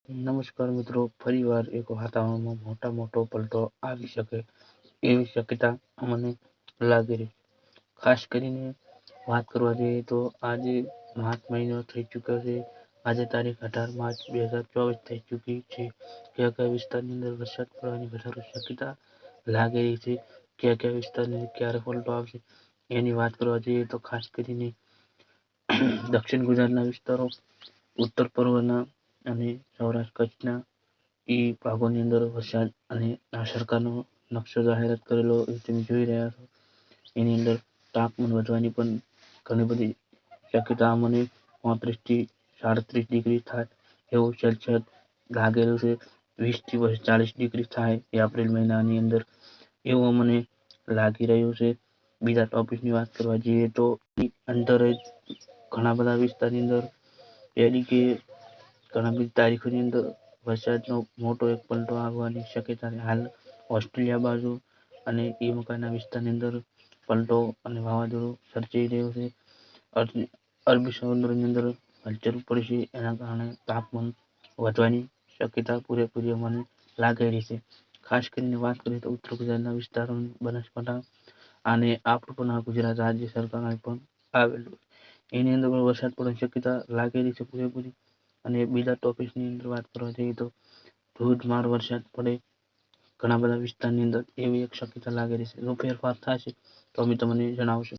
નમસ્કાર મિત્રો, ફરીવાર એક વાતાવરણમાં મોટો પલટો આવી શકે એવી શક્યતા અમને લાગી રહી. ખાસ કરીને વાત કરવા જઈએ તો આજે માર્ચ મહિનો થઈ ચૂક્યો છે. આજે તારીખ 18 માર્ચ 2024 થઈ ચૂકી છે. કયા કયા વિસ્તારની અંદર વરસાદ પડવાની વધારે શક્યતા લાગી રહી છે, કયા કયા વિસ્તારની ક્યારે પલટો આવશે એની વાત કરવા જઈએ તો ખાસ કરીને દક્ષિણ ગુજરાતના વિસ્તારો, ઉત્તર પૂર્વના અને સૌરાષ્ટ્ર કચ્છના એ ભાગોની અંદર વરસાદ અને આ સરકારનો નકશો જાહેરાત કરેલો એ તમે જોઈ રહ્યા છો. એની અંદર તાપમાન વધવાની પણ ઘણી બધી શક્યતા મને 35 થી 37 ડિગ્રી થાય એવું સેલ્સિયસ લાગેલું છે. 20 થી 40 ડિગ્રી થાય એ એપ્રિલ મહિનાની અંદર એવું મને લાગી રહ્યું છે. બીજા ટોપિકની વાત કરવા જઈએ તો અંદર જ ઘણા બધા વિસ્તારની અંદર એટલે કે ઘણા બધી તારીખોની અંદર વરસાદનો મોટો એક પલટો આવવાની શક્યતા હાલ ઓસ્ટ્રેલિયા બાજુ અને એ મકાનના વિસ્તારની અંદર પલટો અને વાવાઝોડું સર્જાઈ રહ્યું છે. અરબી સમુદ્રની અંદર હલચલ પડી છે, એના કારણે તાપમાન વધવાની શક્યતા પૂરેપૂરી મને લાગી રહી છે. ખાસ કરીને વાત કરીએ તો ઉત્તર ગુજરાતના વિસ્તારોની બનાસકાંઠા અને આપણું ગુજરાત રાજ્ય સરકાર પણ આવેલું એની અંદર પણ વરસાદ પડવાની શક્યતા લાગેલી છે પૂરેપૂરી. અને બીજા ટોપિકની અંદર વાત કરવા જઈએ તો ધોધમાર વરસાદ પડે ઘણા બધા વિસ્તારની અંદર એવી એક શક્યતા લાગેલી છે. જો ફેરફાર થશે તો અમે તમને જણાવશું.